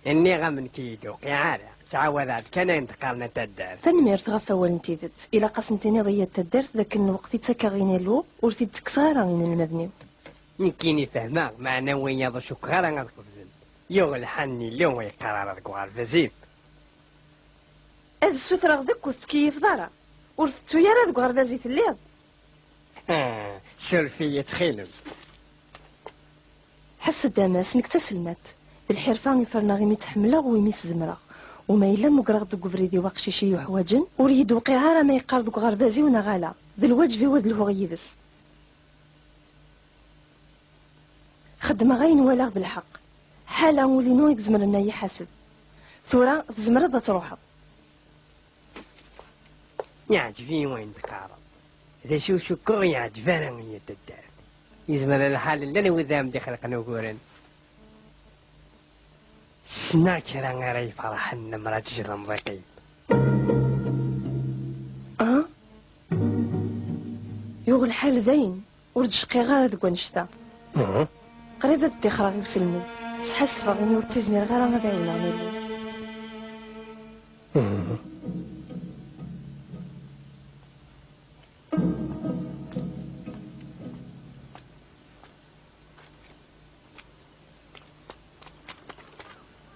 إني غمن كيدو قيعارة تعاودات كان ينتقالنا تدار تنميرت غف أول نتيدت إلا قسنتيني ضيّت تدارت ذاك الوقت تسكا غيني لو ورتي تكسغارا غين المذنب نكيني فهما معنا وين يضو شكرا غنقبزن يوغ الحني اليوم يقرر غوار فزيب هاد السوترا غدك وتكيف دارا ورثتو يا ذاك غربازي في الليل سولفية تخيلم حس الدماس نك تسلمت الحرفة يفرنا غي متحملة ويميس زمرة وما إلا مقرغ دوك فريدي واقشيشي يحواجن وريد وقيعارة ما يقار دوك غربازي ونغالا ذا الواجب ود الهو غيبس خدمة غاين ولا غد الحق حالة ولينو يكزمرنا يحاسب ثورة تزمرد تروحها يعجبني وين تقارب إذا شو شكو يعجبنا من يتدار يزمر الحال اللي أنا وذام دخلق نقولن سناكرا غير فرحنا مراتجر مضيقين يوغ الحال ذاين ورد شقي غير ذك ونشتا قريبة الدخرة غير بسلمي سحس فغني ورتزمير غير ما بعينا ميلو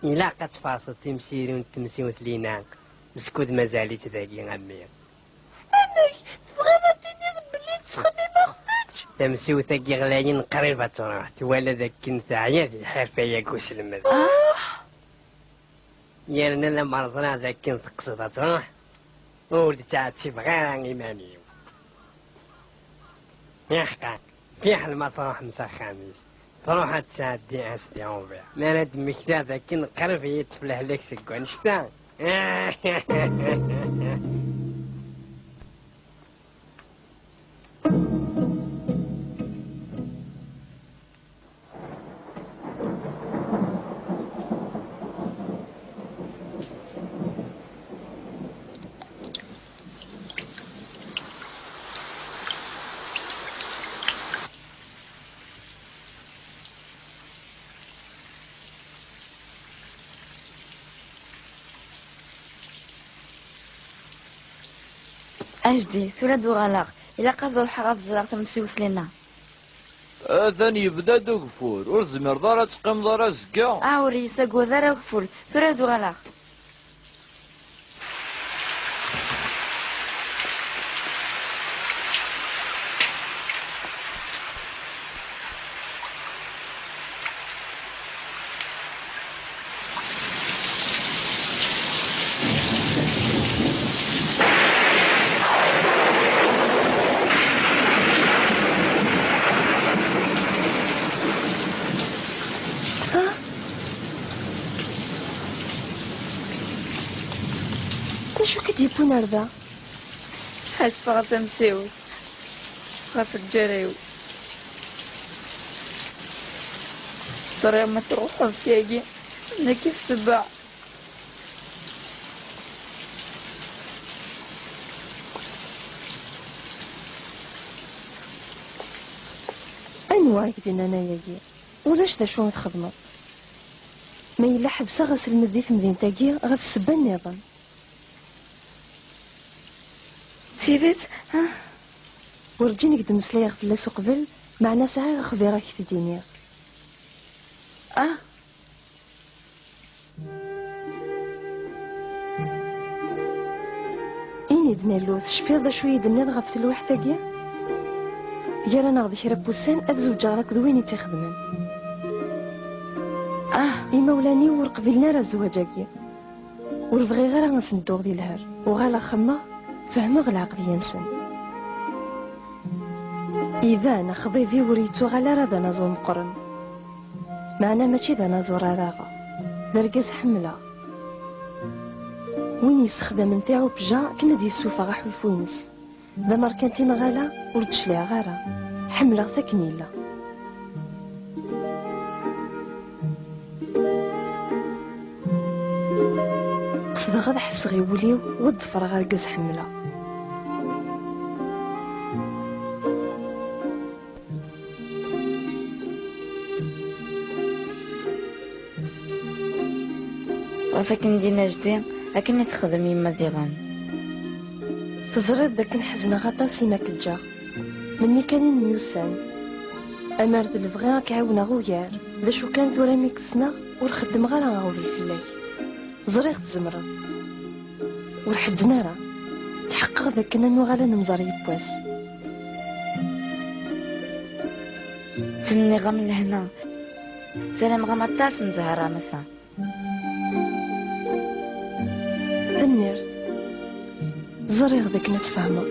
إلا قد فاصل تمسير وتمسي لينا زكود مازالي تذاقي غمير أنا تبغينا تنين بلي تخدم أختك تمسيو تاقي غلاين قريبة تروح ولا ذاك كنت عيا في حرفة ياكوس المذ يارنا لما رضنا ذاك كنت قصدها تروح ولد تعاتي بغير عن إمامي يحقق في حال ما تروح مسا خامس تروح تساعدي أسدي عوبيع ما ند مكتا ذاك قرب يتفلح لك سكوان شتا أجدي ثلاث غلاق إلا قضوا الحرات الزلاق تمسيوث لنا ثاني يبدا دوكفور ورزمير دارا تقيم دارا زكا أوري ساقو ذرا وكفول ثلاث غلاق شو كتجيبون هذا؟ حاج فغا تمسيوث غاف الجريو صريع ما تروحوا فياقي أنا كيف سبع أنواع كدينا أنا ياقي ولاش دا شو نخدمو ما إلا حبسة غسل مديث مدينة تاقي غاف السبا النظام سيدت ورجيني قد مسلايغ في اللاسو قبل معنا ساعة خبيرة كيف دينيغ إني دنالوث شفيض دا شوية دنيا غاف تلوح تاقي يا أنا غدي كرا بوسان أدزو جارك دويني تخدمن إما ولاني ورقبلنا راه الزواجاكي وربغي غير غنسندوغ ديال الهر وغالا خما فهمغ العقل ينسن إذا نخضي في وريتو غالا راه دا نازور مقرن معنا ماشي دا نازور راغا درقاز حملة وين يستخدم نتاعو بجا كنا دي السوفا غا حلفو ينس دا ماركانتين غالا وردش ليها غارة حملة ثكنيلا قصدا غادا حس غيوليو ودفر غا رقاز حملة فاكن دينا جدي لكني تخدم يما ديغان. تزرد داك نحزن غطاس ما كتجا مني كان ميوسان امر ذ البغا كعاونا غويار ذا شو كان ثورا ميكسنا ورخدم غير غاوي فيلاي زريغ تزمرض ورحدنا راه تحقق ذاك انو غالا نمزر يبواس. تمني غا من لهنا سلام غا مطاس نزهرة مسا فنيرت زريغ ذاك ناس فهمه.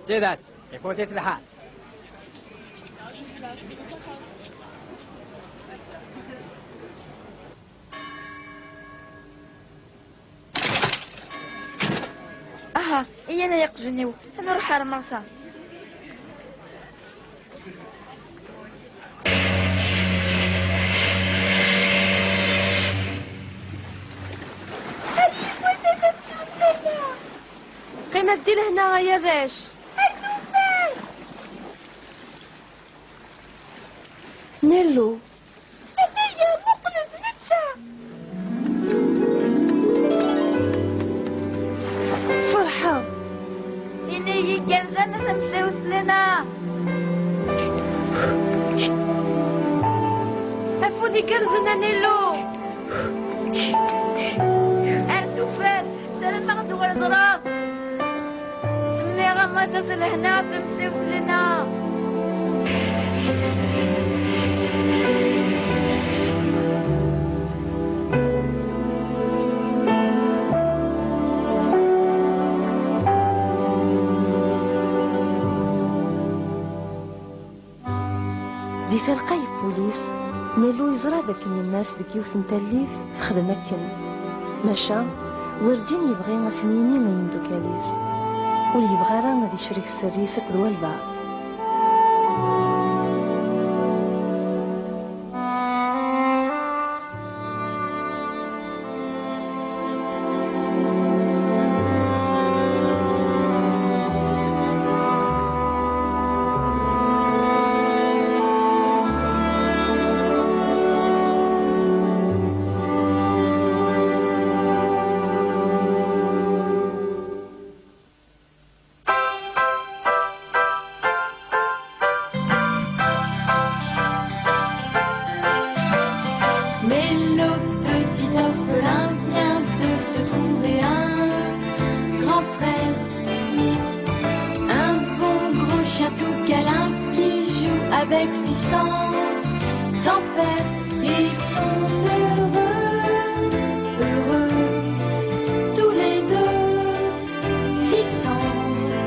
سيدات يفوتت الحال. اها إيا انا يقجنيو انا نروح على مرسى. قيمة دي لهنا يا باش نيلو هنايا مقلب نتسع فرحة هنايا كرزانة تمساوث لنا عفوني كرزنا نيلو أردوفان سلام غدو الزراف تمني غا تصل هنا تمساوث لنا. دي تلقاي بوليس نيلو يزرى ذاك الناس ذاك يوث نتاليف تخدم أكن ماشا ورجين يبغي غاسنيني ما يندو كاليز ويبغى راه غادي يشريك السريسك بالوالبا. Avec puissance, sans faire, ils sont heureux, heureux, tous les deux, si tendres,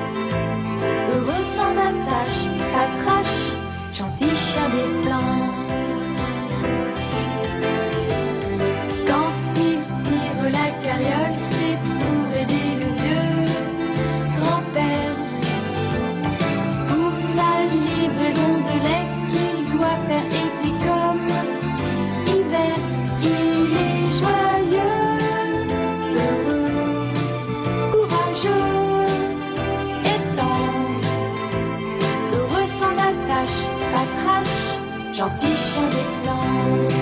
heureux sans attache, pas crash, gentils chiens des blancs. Quand ils tirent la carriole, c'est pour aider le vieux grand-père pour sa livraison de lait qu'il doit faire été comme hiver. Il est joyeux, heureux, courageux et tendre, heureux sans attache, pas crash, gentil chien des flancs.